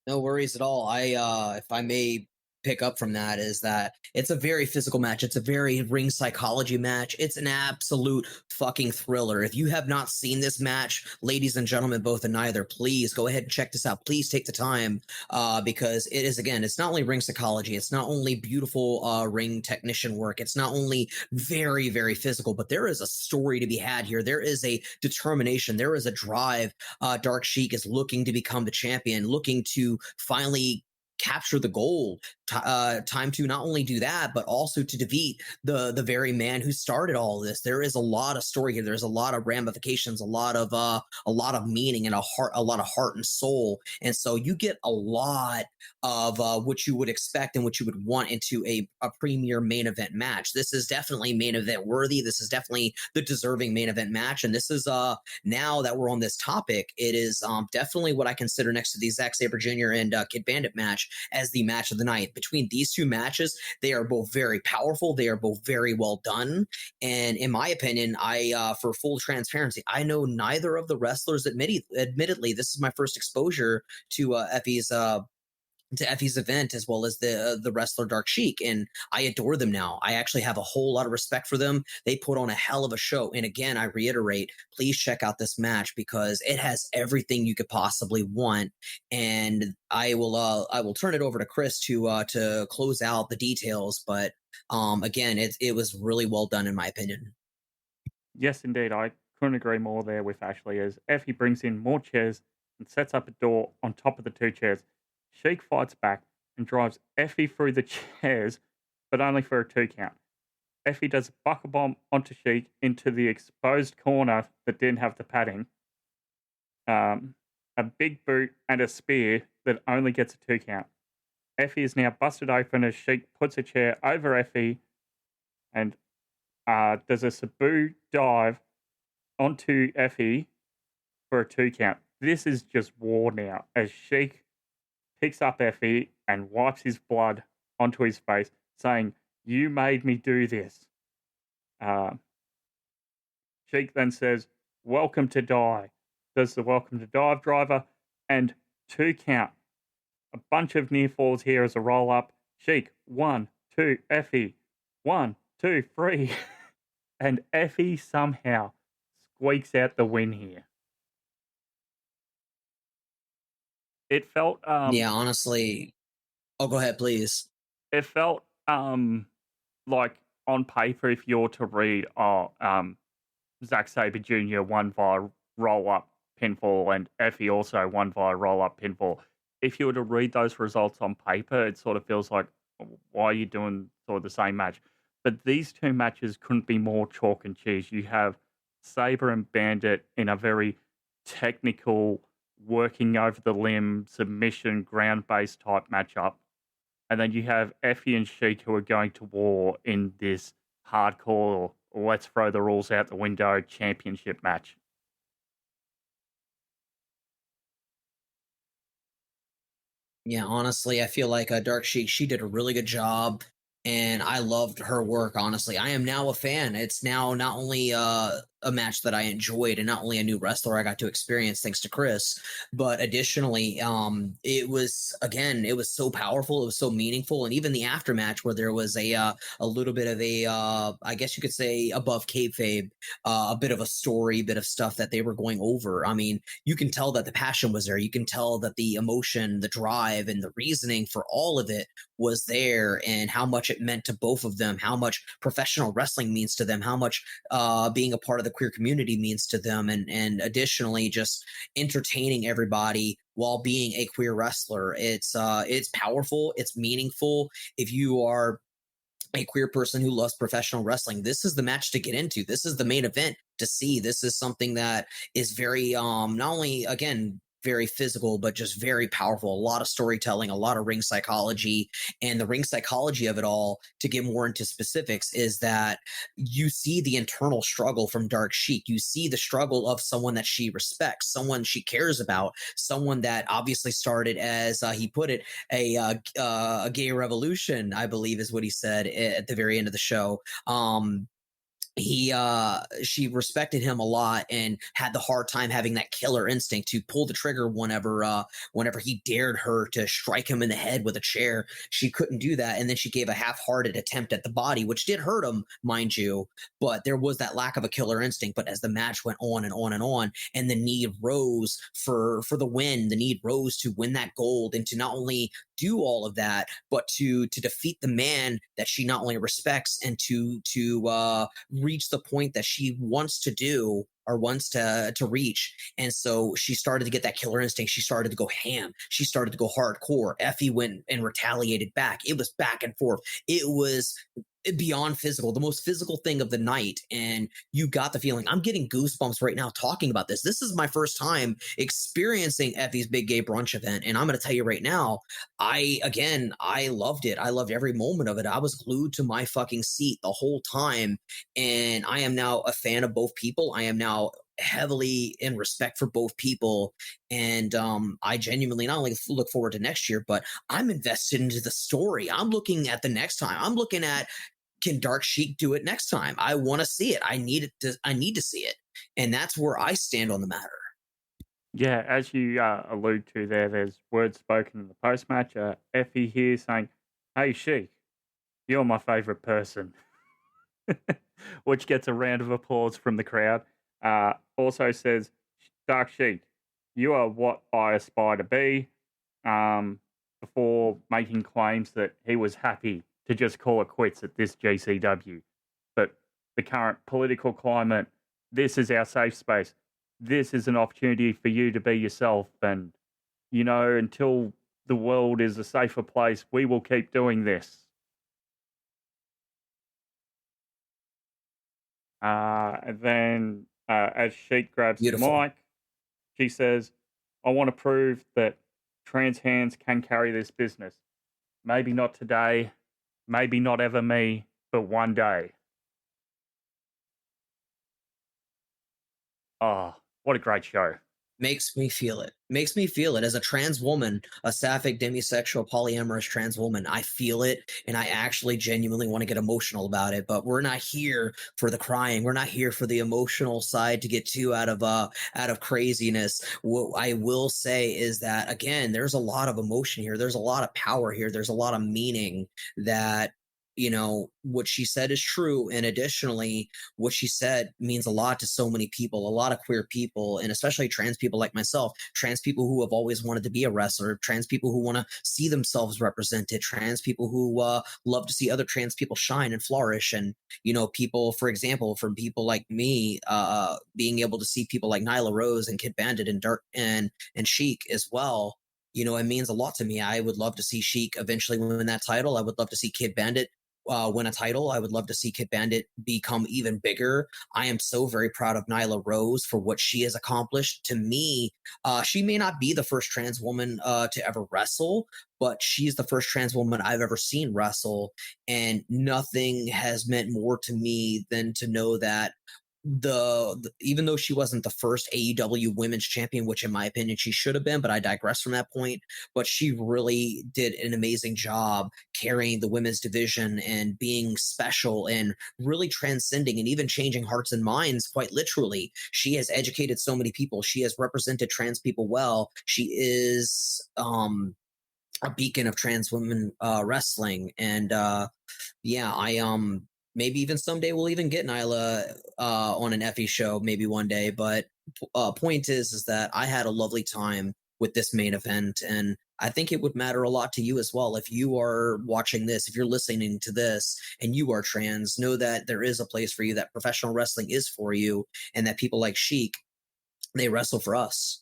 No worries at all. If I may pick up from that, is that it's a very physical match. It's a very ring psychology match. It's an absolute fucking thriller. If you have not seen this match, ladies and gentlemen, both and neither, please go ahead and check this out. Please take the time, because it is, again, it's not only ring psychology, it's not only beautiful ring technician work, it's not only very, very physical, but there is a story to be had here. There is a determination, there is a drive. Dark Sheik is looking to become the champion, looking to finally capture the gold. Time to not only do that, but also to defeat the very man who started all of this. There is a lot of story here. There's a lot of ramifications, a lot of meaning, and a lot of heart and soul. And so you get a lot of what you would expect and what you would want into a premier main event match. This is definitely main event worthy. This is definitely the deserving main event match. And this is now that we're on this topic, it is definitely what I consider, next to the Zack Sabre Jr. and Kid Bandit match, as the match of the night. Between these two matches, they are both very powerful. They are both very well done. And in my opinion, for full transparency, I know neither of the wrestlers. Admittedly, this is my first exposure to Effy's event, as well as the wrestler Dark Sheik, and I adore them now. I actually have a whole lot of respect for them. They put on a hell of a show, and again, I reiterate, please check out this match because it has everything you could possibly want. And I will turn it over to Chris to close out the details. But again, it was really well done in my opinion. Yes, indeed, I couldn't agree more there with Ashley, as Effy brings in more chairs and sets up a door on top of the 2 chairs. Sheik fights back and drives Effy through the chairs but only for a 2 count. Effie does a buckle bomb onto Sheik into the exposed corner that didn't have the padding. A big boot and a spear that only gets a 2 count. Effie is now busted open as Sheik puts a chair over Effie and does a Sabre dive onto Effie for a 2 count. This is just war now as Sheik picks up Effie and wipes his blood onto his face, saying, "You made me do this." Sheik then says, "Welcome to die." Does the welcome to dive driver and 2 count. A bunch of near falls here as a roll up. Sheik, 1, 2, Effie, 1, 2, 3. And Effie somehow squeaks out the win here. It felt Yeah, honestly. Oh, go ahead, please. it felt like on paper, if you're to read Zack Sabre Jr. won via roll up pinfall and Effie also won via roll up pinfall. If you were to read those results on paper, it sort of feels like, why are you doing sort of the same match? But these two matches couldn't be more chalk and cheese. You have Sabre and Bandit in a very technical, working over the limb, submission, ground-based type matchup. And then you have Effie and Sheik who are going to war in this hardcore, let's throw the rules out the window championship match. Yeah, honestly, I feel like Dark Sheik, she did a really good job, and I loved her work. Honestly, I am now a fan. It's now not only a match that I enjoyed, and not only a new wrestler I got to experience thanks to Chris, but additionally, it was again, it was so powerful, it was so meaningful, and even the aftermatch where there was a little bit of a, I guess you could say above kayfabe, a bit of a story, bit of stuff that they were going over. I mean, you can tell that the passion was there. You can tell that the emotion, the drive, and the reasoning for all of it was there, and how much it meant to both of them, how much professional wrestling means to them, how much being a part of the queer community means to them, and additionally just entertaining everybody while being a queer wrestler. It's powerful, it's meaningful. If you are a queer person who loves professional wrestling, this is the match to get into. This is the main event to see. This is something that is very not only, again, very physical, but just very powerful. A lot of storytelling, a lot of ring psychology. And the ring psychology of it all, to get more into specifics, is that you see the internal struggle from Dark Sheik. You see the struggle of someone that she respects, someone she cares about, someone that obviously started as, he put it, a gay revolution, I believe is what he said at the very end of the show. She respected him a lot and had the hard time having that killer instinct to pull the trigger whenever he dared her to strike him in the head with a chair. She couldn't do that, and then she gave a half-hearted attempt at the body, which did hurt him, mind you, but there was that lack of a killer instinct. But as the match went on and on and on, and the need rose for the win, the need rose to win that gold, and to not only do all of that, but to defeat the man that she not only respects, and to reach the point that she wants to do, or wants to reach. And so she started to get that killer instinct. She started to go ham. She started to go hardcore. Effie went and retaliated back. It was back and forth. It was beyond physical, the most physical thing of the night. And you got the feeling, I'm getting goosebumps right now talking about this. This is my first time experiencing Effie's Big Gay Brunch event. And I'm going to tell you right now, I loved it. I loved every moment of it. I was glued to my fucking seat the whole time. And I am now a fan of both people. I am now heavily in respect for both people, and I genuinely not only look forward to next year, but I'm invested into the story. I'm looking at the next time. I'm looking at, can Dark Sheik do it next time? I want to see it. I need to see it, and that's where I stand on the matter. Yeah, as you allude to there, there's words spoken in the post match. Effie here saying, "Hey Sheik, you're my favorite person," which gets a round of applause from the crowd. Also says, "Dark Sheik, you are what I aspire to be," before making claims that he was happy to just call it quits at this GCW. But the current political climate, this is our safe space. This is an opportunity for you to be yourself. And, until the world is a safer place, we will keep doing this. And then as Sheik grabs the Beautiful. mic, she says, I want to prove that trans hands can carry this business. Maybe not today, maybe not ever me, but one day. Oh, what a great show. Makes me feel it. Makes me feel it. As a trans woman, a sapphic, demisexual, polyamorous trans woman, I feel it, and I actually genuinely want to get emotional about it. But we're not here for the crying. We're not here for the emotional side to get too out of craziness. What I will say is that again, there's a lot of emotion here. There's a lot of power here. There's a lot of meaning that what she said is true, and additionally what she said means a lot to so many people, a lot of queer people, and especially trans people like myself, trans people who have always wanted to be a wrestler, trans people who want to see themselves represented, trans people who love to see other trans people shine and flourish. And, people, for example, for people like me, being able to see people like Nyla Rose and Kid Bandit and Dark and Sheik as well. It means a lot to me. I would love to see Sheik eventually win that title. I would love to see Kid Bandit win a title. I would love to see Kid Bandit become even bigger. I am so very proud of Nyla Rose for what she has accomplished. To me, she may not be the first trans woman to ever wrestle, but she's the first trans woman I've ever seen wrestle. And nothing has meant more to me than to know that even though she wasn't the first AEW women's champion, which in my opinion she should have been, but I digress from that point. But she really did an amazing job carrying the women's division and being special and really transcending and even changing hearts and minds quite literally. She has educated so many people. She has represented trans people well. She is a beacon of trans women wrestling. And yeah, I maybe even someday we'll even get Nyla on an Effie show, maybe one day. But point is that I had a lovely time with this main event, and I think it would matter a lot to you as well. If you are watching this, if you're listening to this, and you are trans, know that there is a place for you. That professional wrestling is for you, and that people like Sheik, they wrestle for us.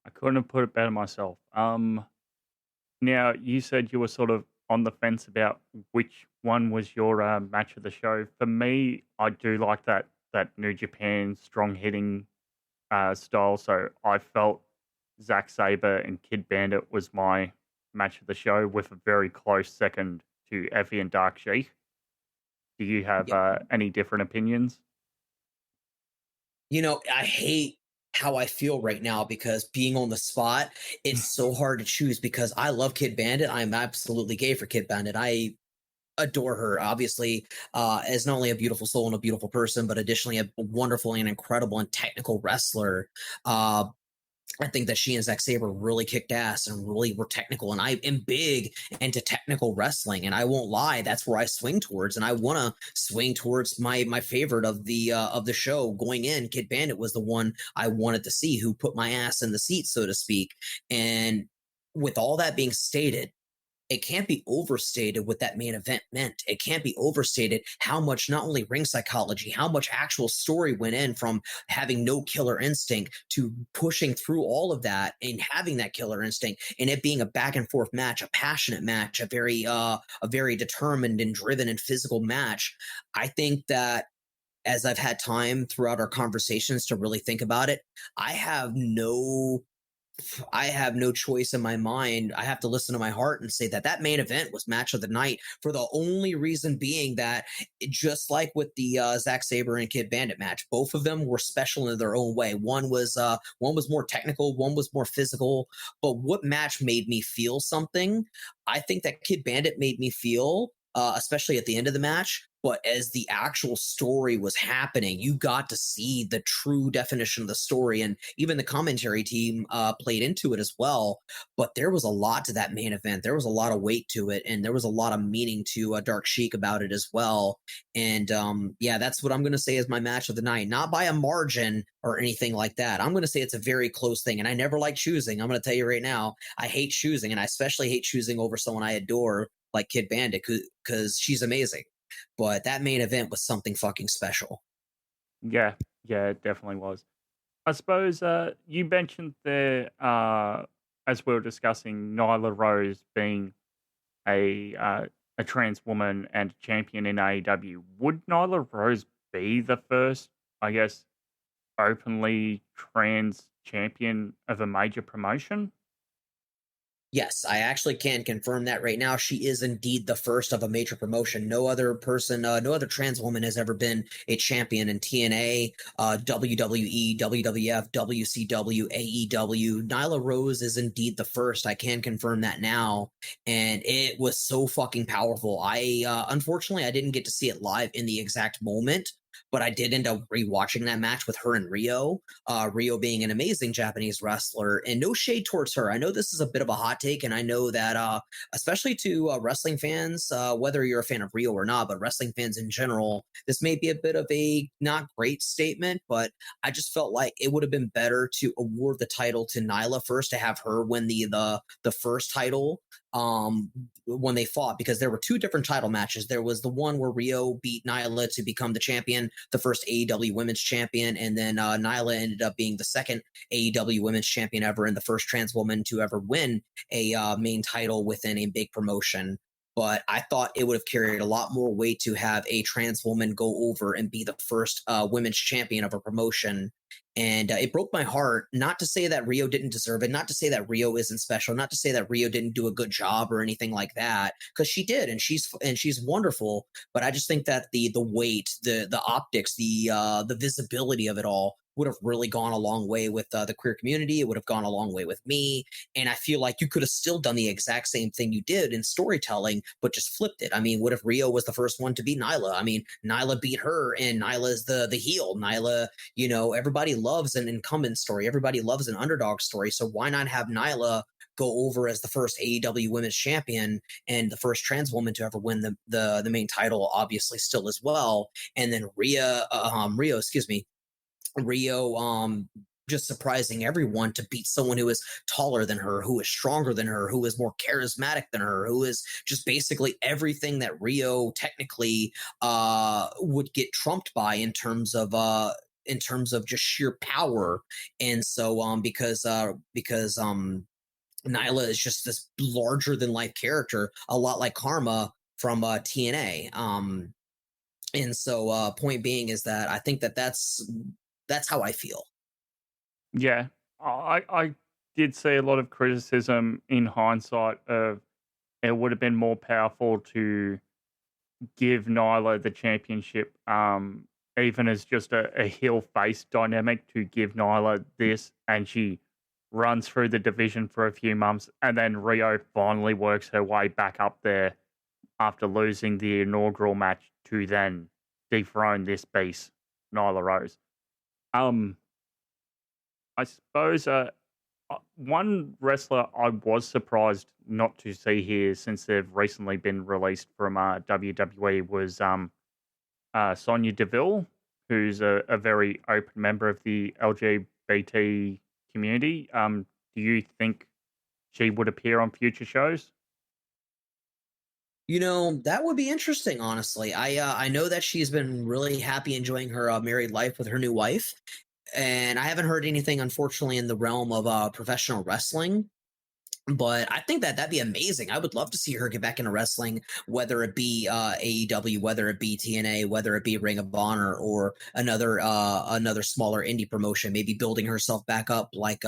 I couldn't have put it better myself. Now, you said you were sort of on the fence about which one was your match of the show. For me, I do like that New Japan strong hitting style. So I felt Zack Sabre and Kid Bandit was my match of the show, with a very close second to Effie and Dark Sheik. Do you have any different opinions? I hate how I feel right now because being on the spot, it's so hard to choose because I love Kid Bandit. I'm absolutely gay for Kid Bandit. I adore her, obviously, as not only a beautiful soul and a beautiful person, but additionally a wonderful and incredible and technical wrestler. I think that she and Zack Sabre really kicked ass and really were technical. And I am big into technical wrestling, and I won't lie, that's where I swing towards. And I want to swing towards my favorite of the show going in. Kid Bandit was the one I wanted to see, who put my ass in the seat, so to speak. And with all that being stated, it can't be overstated what that main event meant. It can't be overstated how much not only ring psychology, how much actual story went in from having no killer instinct to pushing through all of that and having that killer instinct, and it being a back and forth match, a passionate match, a very determined and driven and physical match. I think that as I've had time throughout our conversations to really think about it, I have no I have no choice in my mind. I have to listen to my heart and say that that main event was match of the night, for the only reason being that, just like with the Zack Sabre and Kid Bandit match, both of them were special in their own way. One was more technical, one was more physical. But what match made me feel something? I think that Kid Bandit made me feel, especially at the end of the match. But as the actual story was happening, you got to see the true definition of the story, and even the commentary team played into it as well. But there was a lot to that main event. There was a lot of weight to it, and there was a lot of meaning to Dark Sheik about it as well. And yeah, that's what I'm going to say is my match of the night. Not by a margin or anything like that. I'm going to say it's a very close thing, and I never like choosing. I'm going to tell you right now, I hate choosing, and I especially hate choosing over someone I adore like Kid Bandit, because she's amazing. But that main event was something fucking special. Yeah, yeah, it definitely was. I suppose you mentioned there, as we were discussing, Nyla Rose being a a trans woman and champion in AEW. Would Nyla Rose be the first, I guess, openly trans champion of a major promotion? Yes, I actually can confirm that right now. She is indeed the first of a major promotion. No other person, no other trans woman has ever been a champion in TNA, WWE, WWF, WCW, AEW. Nyla Rose is indeed the first. I can confirm that now. And it was so fucking powerful. Unfortunately, I didn't get to see it live in the exact moment, but I did end up rewatching that match with her and Rio. Rio being an amazing Japanese wrestler, and no shade towards her. I know this is a bit of a hot take, and I know that, especially to wrestling fans, whether you're a fan of Rio or not, but wrestling fans in general, this may be a bit of a not great statement, but I just felt like it would have been better to award the title to Nyla first, to have her win the first title when they fought, because there were two different title matches. There was the one where Rio beat Nyla to become the champion, the first AEW Women's Champion, and then Nyla ended up being the second AEW Women's Champion ever and the first trans woman to ever win a main title within a big promotion. But I thought it would have carried a lot more weight to have a trans woman go over and be the first women's champion of a promotion. And it broke my heart. Not to say that Rio didn't deserve it, not to say that Rio isn't special, not to say that Rio didn't do a good job or anything like that, because she did, and she's wonderful. But I just think that the weight, the optics, the visibility of it all would have really gone a long way with the queer community. It would have gone a long way with me. And I feel like you could have still done the exact same thing you did in storytelling, but just flipped it. I mean, what if Rio was the first one to beat Nyla? I mean, Nyla beat her, and Nyla is the heel. Nyla, everybody loves an incumbent story. Everybody loves an underdog story. So why not have Nyla go over as the first AEW Women's Champion and the first trans woman to ever win the main title, obviously still as well. And then Rio just surprising everyone to beat someone who is taller than her, who is stronger than her, who is more charismatic than her, who is just basically everything that Rio technically would get trumped by in terms of just sheer power. And so because Nyla is just this larger than life character, a lot like Karma from TNA. And so point being is that I think that's how I feel. Yeah, I did see a lot of criticism in hindsight of it would have been more powerful to give Nyla the championship, even as just a heel face dynamic, to give Nyla this, and she runs through the division for a few months, and then Rio finally works her way back up there after losing the inaugural match to then dethrone this beast, Nyla Rose. I suppose one wrestler I was surprised not to see here, since they've recently been released from WWE, was Sonya Deville, who's a very open member of the LGBT community. Do you think she would appear on future shows? That would be interesting, honestly. I know that she's been really happy enjoying her married life with her new wife, and I haven't heard anything, unfortunately, in the realm of professional wrestling. But I think that that'd be amazing. I would love to see her get back into wrestling, whether it be AEW, whether it be TNA, whether it be Ring of Honor, or another smaller indie promotion. Maybe building herself back up, like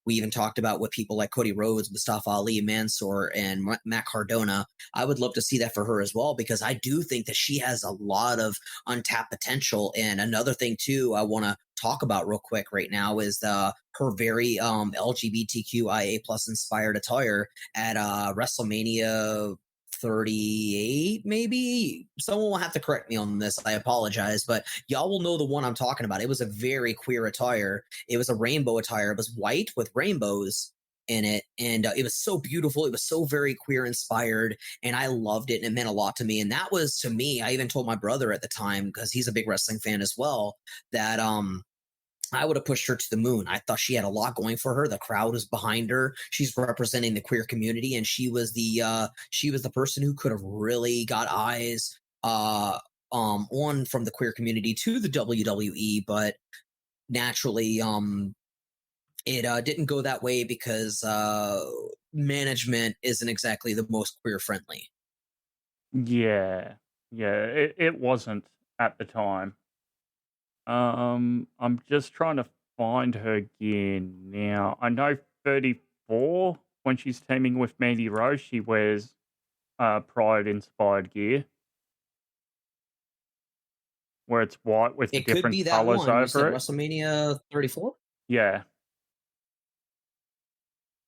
we even talked about with people like Cody Rhodes, Mustafa Ali, Mansoor, and Matt Cardona. I would love to see that for her as well, because I do think that she has a lot of untapped potential. And another thing too, I want to talk about real quick right now is her very LGBTQIA plus inspired attire at WrestleMania 38, maybe. Someone will have to correct me on this. I apologize, but y'all will know the one I'm talking about. It was a very queer attire. It was a rainbow attire. It was white with rainbows in it, and it was so beautiful. It was so very queer inspired, and I loved it, and it meant a lot to me. And that was, to me, I even told my brother at the time, because he's a big wrestling fan as well, that I would have pushed her to the moon. I thought she had a lot going for her. The crowd was behind her. She's representing the queer community, and she was the person who could have really got eyes on from the queer community to the WWE. But naturally, it didn't go that way, because management isn't exactly the most queer friendly. Yeah, yeah, it wasn't at the time. I'm just trying to find her gear now. I know 34 when she's teaming with Mandy Rose, she wears Pride inspired gear where it's white with the It could different be that colors one. You said over it. WrestleMania 34? Yeah,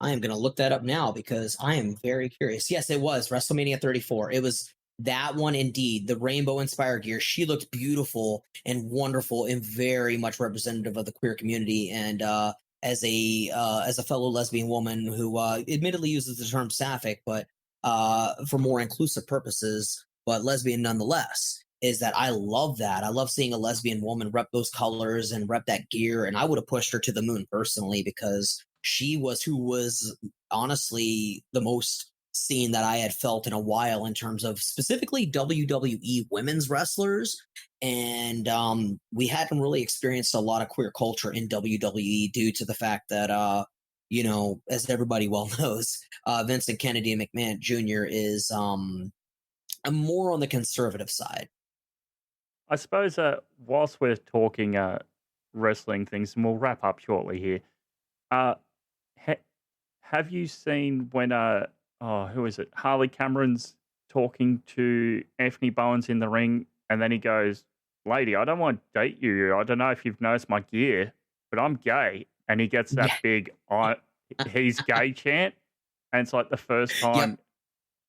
I am going to look that up now because I am very curious. Yes, it was WrestleMania 34. It was that one indeed. The rainbow inspired gear. She looked beautiful and wonderful and very much representative of the queer community. And as a fellow lesbian woman who admittedly uses the term sapphic, but for more inclusive purposes, but lesbian nonetheless. Is that I love that. I love seeing a lesbian woman rep those colors and rep that gear. And I would have pushed her to the moon personally because she was who was honestly the most seen that I had felt in a while in terms of specifically WWE women's wrestlers. And we hadn't really experienced a lot of queer culture in WWE due to the fact that, as everybody well knows, Vincent Kennedy McMahon Jr. is more on the conservative side. I suppose whilst we're talking wrestling things, and we'll wrap up shortly here. Uh, ha- have you seen when who is it? Harley Cameron's talking to Anthony Bowens in the ring, and then he goes, "Lady, I don't want to date you. I don't know if you've noticed my gear, but I'm gay." And he gets Yeah. that big he's gay chant, and it's like the first Yep. time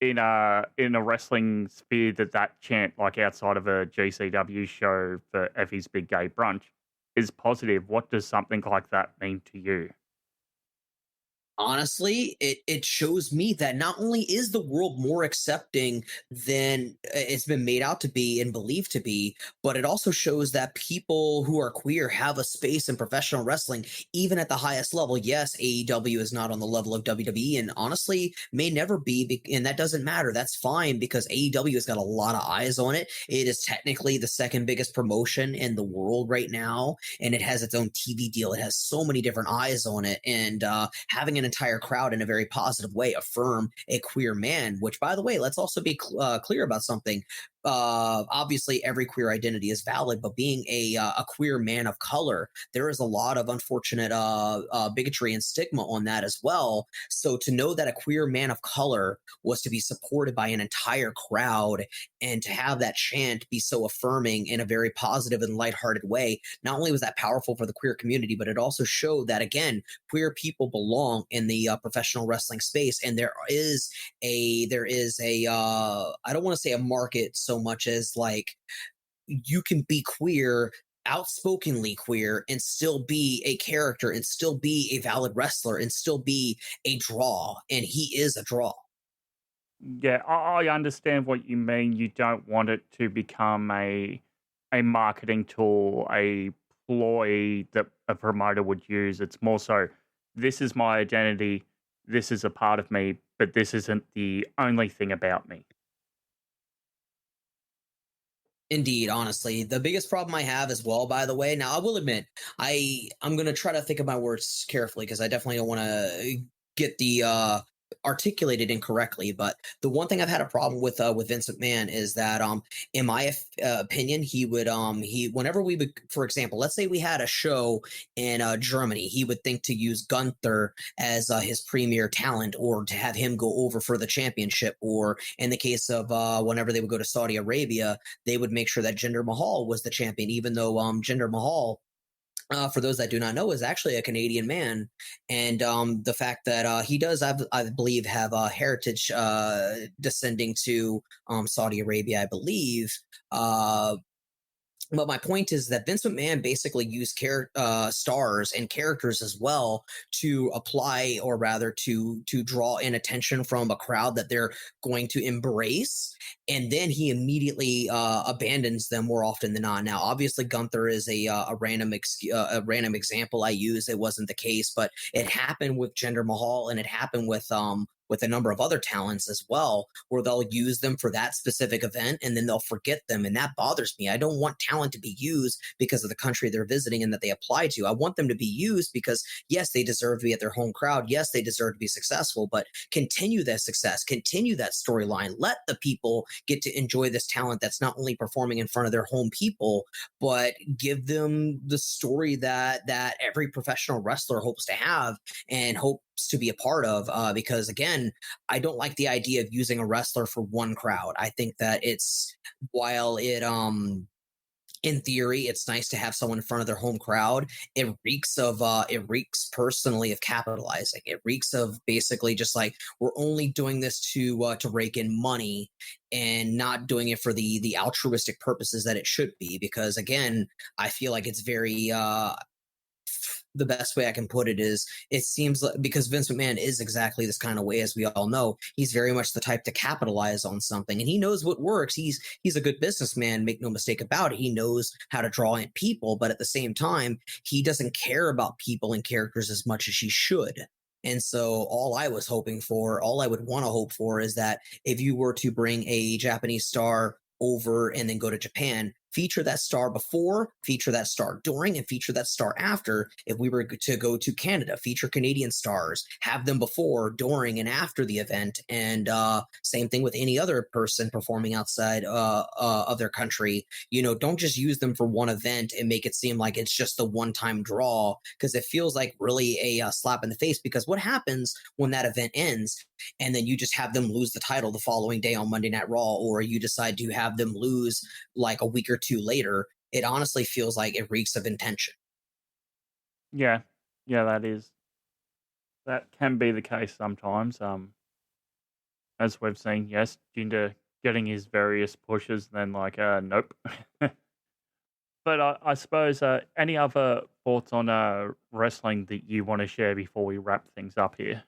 in a wrestling sphere that chant, like outside of a GCW show for Effie's Big Gay Brunch, is positive. What does something like that mean to you? Honestly, it shows me that not only is the world more accepting than it's been made out to be and believed to be, but it also shows that people who are queer have a space in professional wrestling, even at the highest level. Yes, AEW is not on the level of WWE, and honestly, may never be, and that doesn't matter. That's fine because AEW has got a lot of eyes on it. It is technically the second biggest promotion in the world right now, and it has its own TV deal. It has so many different eyes on it, and having an entire crowd in a very positive way affirm a queer man, which, by the way, let's also be clear about something. Obviously, every queer identity is valid, but being a queer man of color, there is a lot of unfortunate bigotry and stigma on that as well. So to know that a queer man of color was to be supported by an entire crowd and to have that chant be so affirming in a very positive and lighthearted way, not only was that powerful for the queer community, but it also showed that, again, queer people belong in the professional wrestling space, and there is a I don't want to say a market so much as like you can be queer, outspokenly queer, and still be a character and still be a valid wrestler and still be a draw, and he is a draw. Yeah, I understand what you mean. You don't want it to become a marketing tool, a ploy that a promoter would use. It's more so, this is my identity, this is a part of me, but this isn't the only thing about me. Indeed, honestly, the biggest problem I have as well, by the way, now I will admit, I'm gonna try to think of my words carefully because I definitely don't want to get the articulated incorrectly. But the one thing I've had a problem with Vince McMahon is that in my opinion, he whenever we would, for example, let's say we had a show in Germany, he would think to use Gunther as his premier talent or to have him go over for the championship, or in the case of whenever they would go to Saudi Arabia, they would make sure that Jinder Mahal was the champion, even though Jinder Mahal, for those that do not know, is actually a Canadian man, and the fact that he does, I believe, have a heritage descending to Saudi Arabia, I believe. But my point is that Vince McMahon basically used stars and characters as well to apply, or rather to draw in attention from a crowd that they're going to embrace, and then he immediately abandons them more often than not. Now, obviously, Gunther is a random example I use. It wasn't the case, but it happened with Jinder Mahal, and it happened with with a number of other talents as well, where they'll use them for that specific event and then they'll forget them. And that bothers me. I don't want talent to be used because of the country they're visiting and that they apply to. I want them to be used because, yes, they deserve to be at their home crowd. Yes, they deserve to be successful, but continue that success, continue that storyline. Let the people get to enjoy this talent that's not only performing in front of their home people, but give them the story that every professional wrestler hopes to have and hopes to be a part of. Because again, I don't like the idea of using a wrestler for one crowd. I think that while it in theory, it's nice to have someone in front of their home crowd. It reeks personally of capitalizing. It reeks of basically just like, we're only doing this to rake in money and not doing it for the altruistic purposes that it should be. Because again, I feel like it's very the best way I can put it is, it seems like, because Vince McMahon is exactly this kind of way, as we all know, he's very much the type to capitalize on something, and he knows what works. He's a good businessman, make no mistake about it. He knows how to draw in people, but at the same time, he doesn't care about people and characters as much as he should. And so all I would want to hope for is that if you were to bring a Japanese star over and then go to Japan, feature that star before, feature that star during, and feature that star after. If we were to go to Canada, feature Canadian stars, have them before, during, and after the event. And same thing with any other person performing outside of their country. Don't just use them for one event and make it seem like it's just a one-time draw, because it feels like really a slap in the face. Because what happens when that event ends and then you just have them lose the title the following day on Monday Night Raw, or you decide to have them lose like a week or two later? It honestly feels like it reeks of intention. Yeah, that can be the case sometimes. As we've seen, yes, Jinder getting his various pushes, then like, nope. But I suppose, any other thoughts on wrestling that you want to share before we wrap things up here?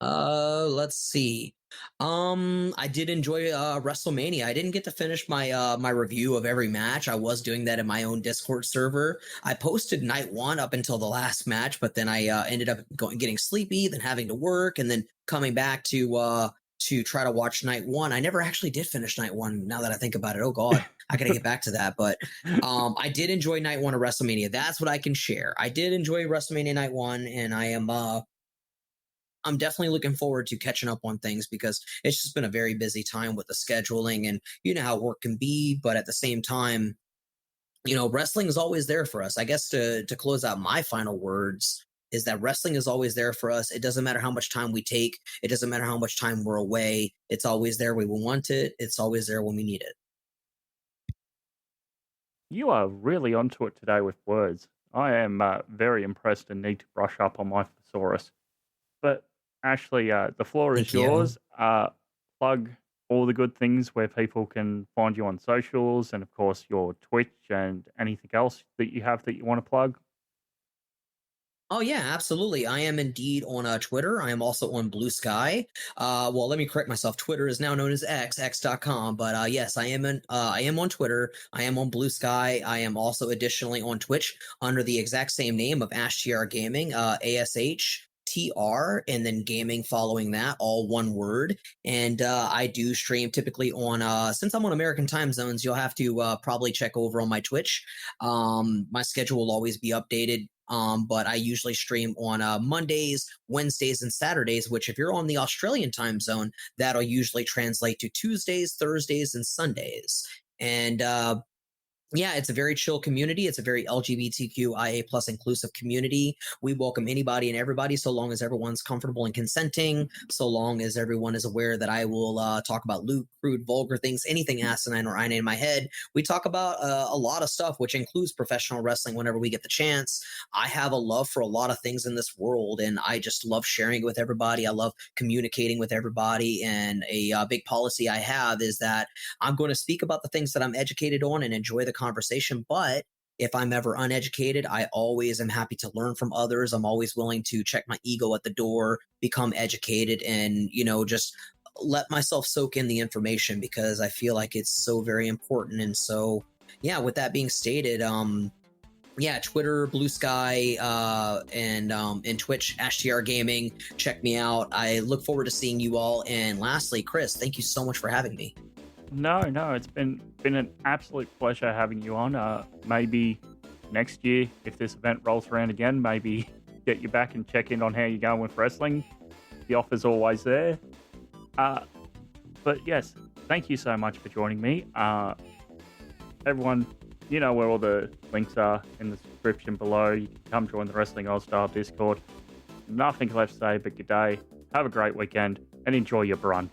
Let's see. I did enjoy WrestleMania. I didn't get to finish my review of every match. I was doing that in my own Discord server. I posted night one up until the last match, but then I ended up getting sleepy, then having to work, and then coming back to try to watch night one. I never actually did finish night one. Now that I think about it, oh god, I gotta get back to that. But I did enjoy night one of WrestleMania. That's what I can share. I did enjoy WrestleMania night one, and I'm definitely looking forward to catching up on things, because it's just been a very busy time with the scheduling, and you know how work can be. But at the same time, wrestling is always there for us. I guess to close out my final words is that wrestling is always there for us. It doesn't matter how much time we take. It doesn't matter how much time we're away. It's always there when we want it. It's always there when we need it. You are really onto it today with words. I am very impressed and need to brush up on my thesaurus. But Ashley, the floor is Thank you. yours. Plug all the good things where people can find you on socials, and of course your Twitch and anything else that you have that you want to plug. Oh yeah, absolutely. I am indeed on Twitter. I am also on Blue Sky. Well, let me correct myself. Twitter is now known as x.com. But yes, I am on Twitter. I am on Blue Sky. I am also additionally on Twitch under the exact same name of AshTRGaming, ASHTR, and then gaming following that, all one word. And I do stream typically on, since I'm on American time zones, you'll have to probably check over on my Twitch. My schedule will always be updated. But I usually stream on Mondays, Wednesdays, and Saturdays, which if you're on the Australian time zone, that'll usually translate to Tuesdays, Thursdays, and Sundays. And yeah, it's a very chill community. It's a very LGBTQIA plus inclusive community. We welcome anybody and everybody, so long as everyone's comfortable and consenting, so long as everyone is aware that I will talk about lewd, crude, vulgar things, anything asinine or inane in my head. We talk about a lot of stuff, which includes professional wrestling whenever we get the chance. I have a love for a lot of things in this world, and I just love sharing it with everybody. I love communicating with everybody, and a big policy I have is that I'm going to speak about the things that I'm educated on and enjoy the conversation. But if I'm ever uneducated, I always am happy to learn from others. I'm always willing to check my ego at the door, become educated, and just let myself soak in the information, because I feel like it's so very important. And so yeah, with that being stated, yeah, Twitter, Blue Sky, and Twitch, AshTRGaming. Check me out. I look forward to seeing you all. And lastly, Chris, thank you so much for having me. No, it's been an absolute pleasure having you on. Maybe next year, if this event rolls around again, maybe get you back and check in on how you're going with wrestling. The offer's always there. But yes, thank you so much for joining me. Everyone, you know where all the links are in the description below. You can come join the Wrestling All-Star Discord. Nothing left to say but good day. Have a great weekend and enjoy your brunch.